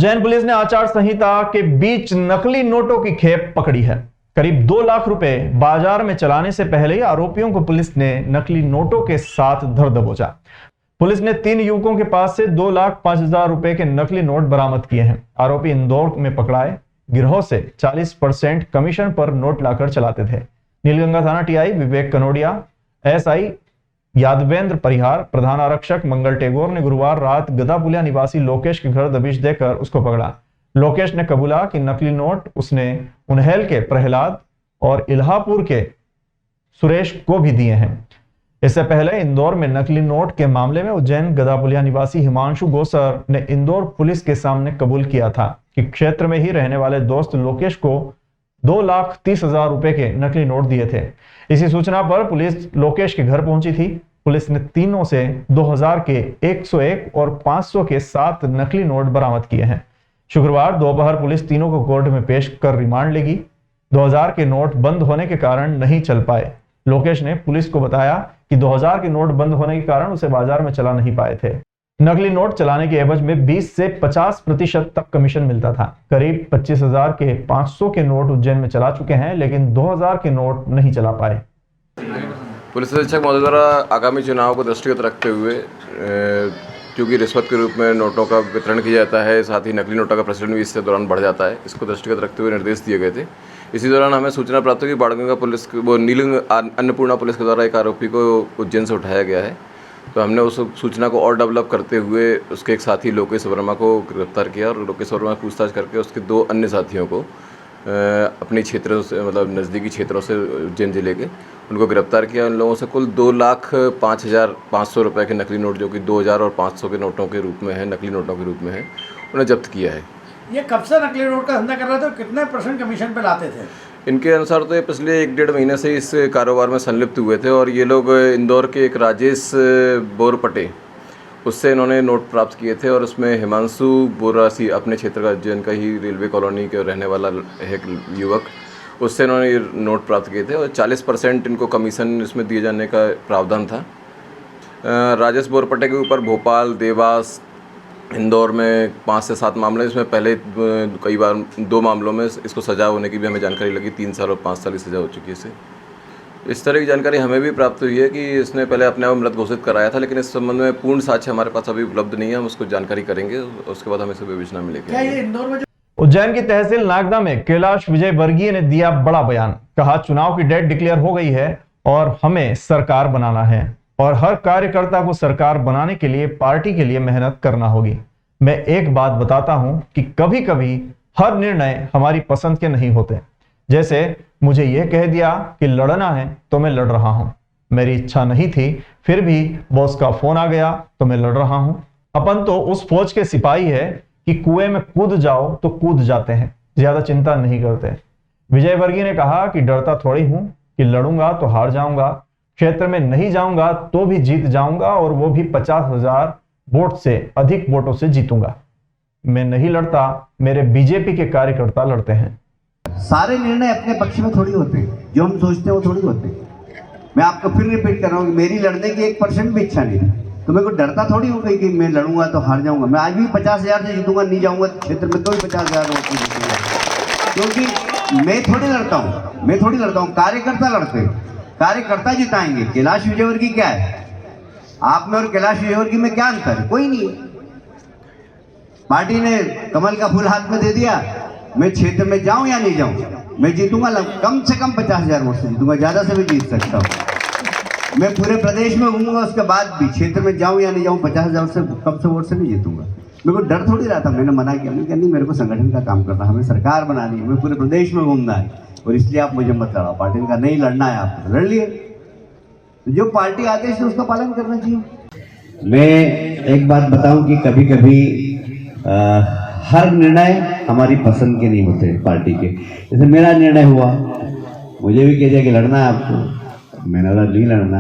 Ujjain police ने आचार संहिता के बीच नकली नोटों की खेप पकड़ी है। करीब 2 लाख रुपए बाजार में चलाने से पहले ही आरोपियों को पुलिस ने नकली नोटों के साथ धर दबोचा। पुलिस ने 3 युवकों के पास से 2,05,000 रुपए के नकली नोट बरामद किए हैं। आरोपी इंदौर में पकड़ाए गिरोह से 40% कमीशन पर नोट लाकर चलाते थे। नीलगंगा थाना टीआई विवेक कनोडिया, एसआई यादवेंद्र परिहार, प्रधान आरक्षक मंगल टेगोर ने गुरुवार रात गदापुलिया निवासी लोकेश के घर दबिश देकर उसको पकड़ा। लोकेश ने कबूला कि नकली नोट उसने उन्हेल के प्रहलाद और इल्हापुर के सुरेश को भी दिए हैं। इससे पहले इंदौर में नकली नोट के मामले में उज्जैन गदापुलिया निवासी हिमांशु गोसर ने इंदौर पुलिस के सामने कबूल किया था कि क्षेत्र में ही रहने वाले दोस्त लोकेश को 2,30,000 रुपए के नकली नोट दिए थे। इसी सूचना पर पुलिस लोकेश के घर पहुंची थी। पुलिस ने तीनों से 2000 के 101 और 500 के 7 नकली नोट बरामद किए हैं। शुक्रवार दोपहर पुलिस तीनों को कोर्ट में पेश कर रिमांड लेगी। 2000 के नोट बंद होने के कारण नहीं चल पाए। लोकेश ने पुलिस को बताया कि 2000 के नोट बंद होने के कारण उसे बाजार में चला नहीं पाए थे। नकली नोट चलाने के एवज में 20 से 50% तक कमीशन मिलता था। करीब 25,000 के 500 के नोट उज्जैन में चला चुके हैं, लेकिन 2000 के नोट नहीं चला पाए। पुलिस अधीक्षक महोदय द्वारा आगामी चुनाव को दृष्टिगत रखते हुए क्योंकि रिश्वत के रूप में नोटों का वितरण किया जाता है, साथ ही नकली नोटों का प्रचलन भी इसके दौरान बढ़ जाता है, इसको दृष्टिगत रखते हुए निर्देश दिए गए थे। इसी दौरान हमें सूचना प्राप्त हुई कि बाणगंगा पुलिस नीलगंगा अन्नपूर्णा पुलिस के द्वारा एक आरोपी को उज्जैन से उठाया गया है। तो हमने उस सूचना को और डेवलप करते हुए उसके एक साथी लोकेश वर्मा को गिरफ्तार किया और लोकेश वर्मा पूछताछ करके उसके 2 अन्य साथियों को अपने क्षेत्रों से मतलब नज़दीकी क्षेत्रों से उज्जैन जिले के उनको गिरफ्तार किया। उन लोगों से कुल 2,05,500 रुपये के नकली नोट, जो कि 2000 और 500 के नोटों के रूप में है, नकली नोटों के रूप में है, उन्हें जब्त किया है। ये कब से नकली नोट का धंधा कर रहे थे और कितने % कमीशन पे लाते थे? इनके अनुसार तो ये पिछले 1-1.5 महीने से इस कारोबार में संलिप्त हुए थे और ये लोग इंदौर के एक राजेश बोरपटे उससे इन्होंने नोट प्राप्त किए थे और उसमें हिमांशु बोरासी अपने क्षेत्र का उज्जैन का ही रेलवे कॉलोनी के रहने वाला एक युवक, उससे इन्होंने ये नोट प्राप्त किए थे और 40% इनको कमीशन इसमें दिए जाने का प्रावधान था। राजेश बोरपटे के ऊपर भोपाल, देवास, इंदौर में 5 से 7 मामले, इसमें पहले कई बार 2 मामलों में इसको सजा होने की भी हमें जानकारी लगी। 3 साल और 5 साल की सजा हो चुकी है इसे। इस तरह की जानकारी हमें भी प्राप्त हुई है कि इसने पहले अपने आप मृत घोषित कराया था, लेकिन इस संबंध में पूर्ण साक्ष्य हमारे पास अभी उपलब्ध नहीं है। हम उसको जानकारी करेंगे, उसके बाद हमें इसे विवेचना में लेंगे। उज्जैन की तहसील नागदा में कैलाश विजयवर्गीय ने दिया बड़ा बयान। कहा, चुनाव की डेट डिक्लेयर हो गई है और हमें सरकार बनाना है और हर कार्यकर्ता को सरकार बनाने के लिए पार्टी के लिए मेहनत करना होगी। मैं एक बात बताता हूं कि कभी कभी हर निर्णय हमारी पसंद के नहीं होते। जैसे मुझे यह कह दिया कि लड़ना है तो मैं लड़ रहा हूं। मेरी इच्छा नहीं थी, फिर भी बॉस का फोन आ गया तो मैं लड़ रहा हूं। अपन तो उस फौज के सिपाही है कि कुएं में कूद जाओ तो कूद जाते हैं, ज्यादा चिंता नहीं करते। विजयवर्गीय ने कहा कि डरता थोड़ी हूं कि लड़ूंगा तो हार जाऊंगा, क्षेत्र में नहीं जाऊंगा तो भी जीत जाऊंगा और वो भी 50,000 वोट से अधिक वोटों से जीतूंगा। मैं नहीं लड़ता, मेरे बीजेपी के कार्यकर्ता लड़ते हैं। सारे निर्णय अपने पक्ष में थोड़ी होते हैं, जो हम सोचते हैं वो थोड़ी होते हैं। मैं आपको फिर रिपीट कर रहा हूँ कि मेरी लड़ने की 1% भी इच्छा नहीं थी, तो मेरे को डरता थोड़ी हो गई कि मैं लड़ूंगा तो हार जाऊंगा। मैं आज भी 50,000 से जीतूंगा, नहीं जाऊंगा क्षेत्र में तो भी 50,000 वोट से जीतूंगा, क्योंकि मैं थोड़ी लड़ता हूँ, कार्यकर्ता लड़ते हैं, कार्यकर्ता जिताएंगे। कैलाश विजयवर्गीय क्या है? आप में और कैलाश विजयवर्गीय में क्या अंतर है? कोई नहीं। पार्टी ने कमल का फूल हाथ में दे दिया, मैं क्षेत्र में जाऊं या नहीं जाऊं, मैं जीतूंगा, कम से कम 50,000 वोट से जीतूंगा, ज्यादा से भी जीत सकता हूं। मैं पूरे प्रदेश में घूमूंगा, उसके बाद भी क्षेत्र में जाऊं या नहीं जाऊं 50,000 से कम से वोट से नहीं जीतूंगा। मेरे को डर थोड़ी रहा था, मैंने मना किया, मैंने कहा नहीं, मेरे को संगठन का काम करना, हमें सरकार बनानी है, मैं पूरे प्रदेश में घूमना है और इसलिए आप मुझे मत लड़ाओ। पार्टी का नहीं लड़ना है, आप लड़ लिए, जो पार्टी आदेश है उसका पालन करना चाहिए। मैं एक बात बताऊं कि कभी कभी हर निर्णय हमारी पसंद के नहीं होते पार्टी के। जैसे मेरा निर्णय हुआ, मुझे भी कह दिया कि लड़ना है आपको, मैंने बोला नहीं लड़ना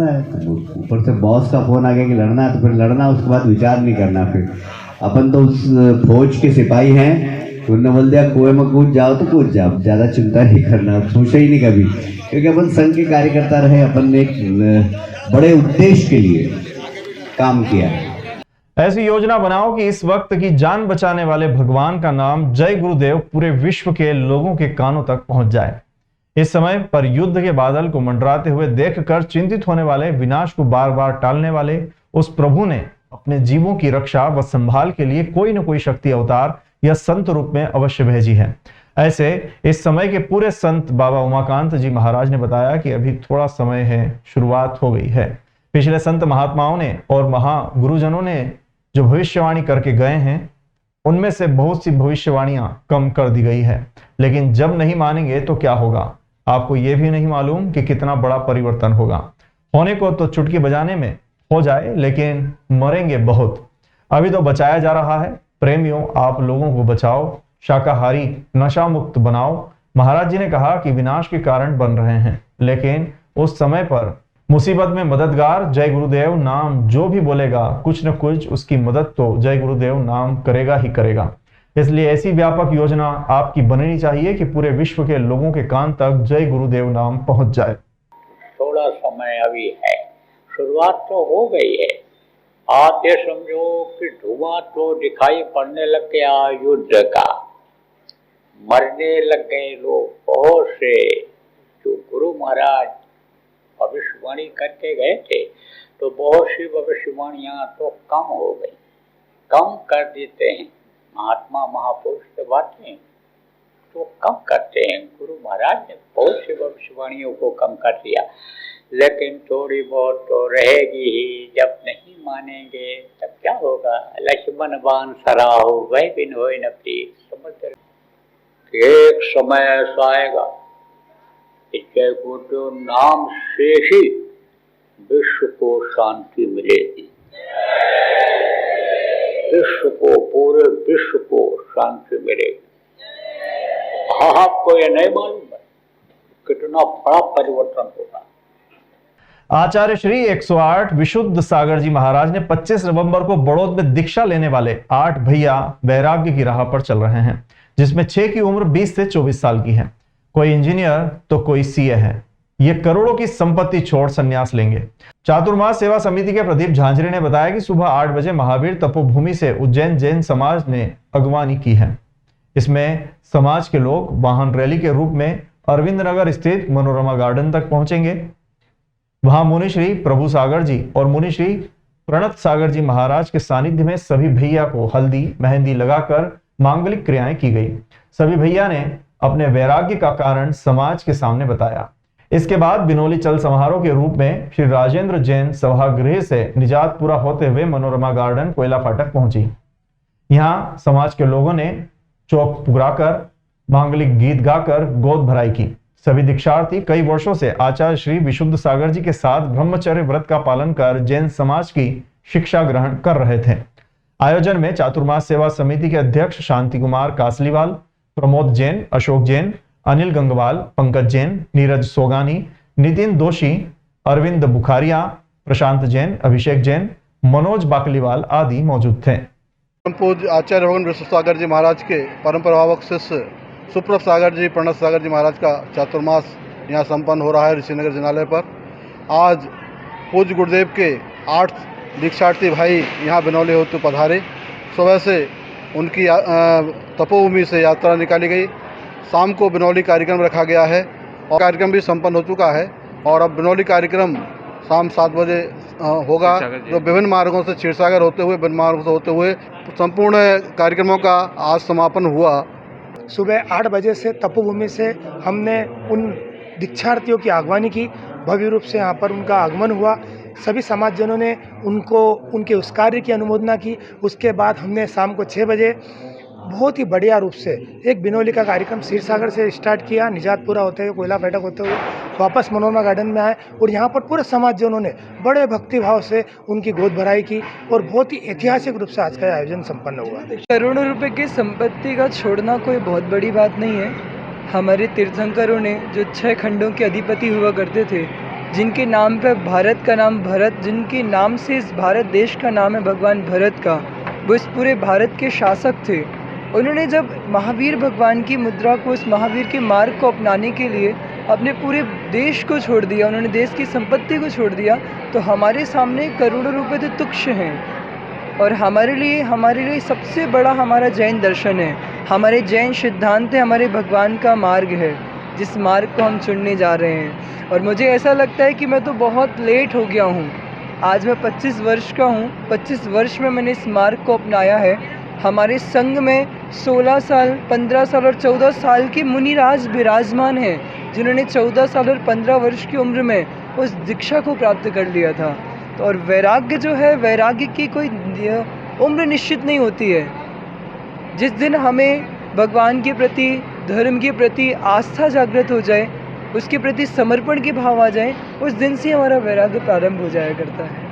है, तो ऊपर से बॉस का फोन आ गया कि लड़ना है, तो फिर लड़ना, उसके बाद विचार नहीं करना। फिर अपन तो उस फौज के सिपाही हैं, उन्होंने बोल दिया कुएं में कूद जाओ तो कूद जाओ, ज़्यादा चिंता नहीं करना, सोचा ही नहीं कभी, क्योंकि अपन संघ के कार्यकर्ता रहे, अपन ने एक बड़े उद्देश्य के लिए काम किया। ऐसी योजना बनाओ कि इस वक्त की जान बचाने वाले भगवान का नाम जय गुरुदेव पूरे विश्व के लोगों के कानों तक पहुंच जाए। इस समय पर युद्ध के बादल को मंडराते हुए देखकर चिंतित होने वाले, विनाश को बार बार टालने वाले उस प्रभु ने अपने जीवों की रक्षा व संभाल के लिए कोई न कोई शक्ति अवतार या संत रूप में अवश्य भेजी है। ऐसे इस समय के पूरे संत बाबा उमाकांत जी महाराज ने बताया कि अभी थोड़ा समय है, शुरुआत हो गई है। पिछले संत महात्माओं ने और महागुरुजनों ने जो भविष्यवाणी करके गए हैं, उनमें से बहुत सी भविष्यवाणियां कम कर दी गई है। लेकिन जब नहीं मानेंगे तो क्या होगा, आपको यह भी नहीं मालूम कि कितना बड़ा परिवर्तन होगा। होने को तो चुटकी बजाने में हो जाए, लेकिन मरेंगे बहुत। अभी तो बचाया जा रहा है। प्रेमियों, आप लोगों को बचाओ, शाकाहारी, नशा मुक्त बनाओ। महाराज जी ने कहा कि विनाश के कारण बन रहे हैं, लेकिन उस समय पर मुसीबत में मददगार जय गुरुदेव नाम जो भी बोलेगा, कुछ न कुछ उसकी मदद तो जय गुरुदेव नाम करेगा ही करेगा। इसलिए ऐसी व्यापक योजना आपकी बननी चाहिए कि पूरे विश्व के लोगों के कान तक जय गुरुदेव नाम पहुंच जाए। थोड़ा समय अभी है, शुरुआत तो हो गई है। आप ये समझो कि धुआं तो दिखाई पड़ने लग गया युद्ध का, मरने लग गए लोग बहुत से। जो गुरु महाराज भविष्यवाणी करके गए थे, तो बहुत सी भविष्यवाणियां तो कम हो गई, कम कर देते हैं। महात्मा महापुरुष से बातें तो कम करते हैं। गुरु महाराज ने बहुत सी भविष्यवाणियों को कम कर दिया, लेकिन थोड़ी बहुत तो रहेगी ही। जब नहीं मानेंगे तब क्या होगा। लक्ष्मण बाण सराहो वह बिन होए न प्रीत। समझते एक समय ऐसा आएगा कि जय गुरुदेव नाम से ही विश्व को शांति मिलेगी। विश्व को, पूरे विश्व को शांति मिलेगी। आपको ये नहीं मालूम है कितना बड़ा परिवर्तन होगा। आचार्य श्री 108 विशुद्ध सागर जी महाराज ने 25 नवंबर को बड़ौद में दीक्षा लेने वाले 8 भैया वैराग्य की राह पर चल रहे हैं, जिसमें 6 की उम्र 20 से 24 साल की है। कोई इंजीनियर तो कोई सीए है। ये करोड़ों की संपत्ति छोड़ संन्यास लेंगे। चातुर्मास सेवा समिति के प्रदीप झांझरी ने बताया कि सुबह 8 बजे महावीर तपोभूमि से उज्जैन जैन समाज ने अगवानी की है। इसमें समाज के लोग वाहन रैली के रूप में अरविंद नगर स्थित मनोरमा गार्डन तक पहुंचेंगे। वहां मुनिश्री प्रभु सागर जी और मुनिश्री प्रणत सागर जी महाराज के सानिध्य में सभी भैया को हल्दी मेहंदी लगाकर मांगलिक क्रियाएं की गई। सभी भैया ने अपने वैराग्य का कारण समाज के सामने बताया। इसके बाद बिनोली चल समारोह के रूप में श्री राजेंद्र जैन सभागृह से निजात पूरा होते हुए मनोरमा गार्डन कोयला फाटक पहुंची। यहां समाज के लोगों ने चौक पुराकर मांगलिक गीत गाकर गोद भराई की। सभी दीक्षार्थी कई वर्षों से आचार्य श्री विशुद्ध सागर जी के साथ ब्रह्मचर्य व्रत का पालन कर जैन समाज की शिक्षा ग्रहण कर रहे थे। आयोजन में चातुर्मास सेवा समिति के अध्यक्ष शांति कुमार कासलीवाल, प्रमोद जैन, अशोक जैन, अनिल गंगवाल, पंकज जैन, नीरज सोगानी, नितिन दोषी, अरविंद बुखारिया, प्रशांत जैन, अभिषेक जैन, मनोज बाकलीवाल आदि मौजूद थे। पूज्य आचार्य भगवान विशुद्ध सागर जी महाराज के परम प्रभावक शिष्य सुप्रभ सागर जी, प्रणत सागर जी महाराज का चातुर्मास यहाँ संपन्न हो रहा है ऋषिनगर जिनालय पर। आज पूज्य गुरुदेव के 8 दीक्षार्थी भाई यहाँ बिनौली होते पधारे। सुबह से उनकी तपोभूमि से यात्रा निकाली गई। शाम को बिनौली कार्यक्रम रखा गया है और कार्यक्रम भी संपन्न हो चुका है। और अब बिनौली कार्यक्रम शाम 7 बजे होगा, जो विभिन्न मार्गों से क्षीरसागर होते हुए, विभिन्न मार्गों से होते हुए संपूर्ण कार्यक्रमों का आज समापन हुआ। सुबह 8 बजे से तपोभूमि से हमने उन दीक्षार्थियों की आगवानी की। भव्य रूप से यहाँ पर उनका आगमन हुआ। सभी समाजजनों ने उनके उस कार्य की अनुमोदना की। उसके बाद हमने शाम को 6 बजे बहुत ही बढ़िया रूप से एक बिनौली का कार्यक्रम क्षीरसागर से स्टार्ट किया। निजातपुरा होते हुए, कोयला फाटक होते हुए वापस मनोरमा गार्डन में आए और यहाँ पर पूरे समाजजनों ने बड़े भक्तिभाव से उनकी गोद भराई की और बहुत ही ऐतिहासिक रूप से आज का आयोजन संपन्न हुआ। करोड़ों रुपए की संपत्ति का छोड़ना कोई बहुत बड़ी बात नहीं है। हमारे तीर्थंकरों ने जो 6 खंडों के अधिपति हुआ करते थे, जिनके नाम पे भारत का नाम भरत, जिनके नाम से इस भारत देश का नाम है भगवान भरत का, वो इस पूरे भारत के शासक थे। उन्होंने जब महावीर भगवान की मुद्रा को, इस महावीर के मार्ग को अपनाने के लिए अपने पूरे देश को छोड़ दिया, उन्होंने देश की संपत्ति को छोड़ दिया, तो हमारे सामने करोड़ों रुपए तो तुच्छ हैं। और हमारे लिए सबसे बड़ा हमारा जैन दर्शन है, हमारे जैन सिद्धांत है, हमारे भगवान का मार्ग है, जिस मार्ग को हम चुनने जा रहे हैं। और मुझे ऐसा लगता है कि मैं तो बहुत लेट हो गया हूँ। आज मैं 25 वर्ष का हूँ, 25 वर्ष में मैंने इस मार्ग को अपनाया है। हमारे संघ में 16 साल, 15 साल और 14 साल के मुनिराज विराजमान हैं, जिन्होंने 14 साल और 15 वर्ष की उम्र में उस दीक्षा को प्राप्त कर लिया था। तो और वैराग्य जो है, वैराग्य की कोई उम्र निश्चित नहीं होती है। जिस दिन हमें भगवान के प्रति, धर्म के प्रति आस्था जागृत हो जाए, उसके प्रति समर्पण के भाव आ जाए, उस दिन से हमारा वैराग्य प्रारंभ हो जाया करता है।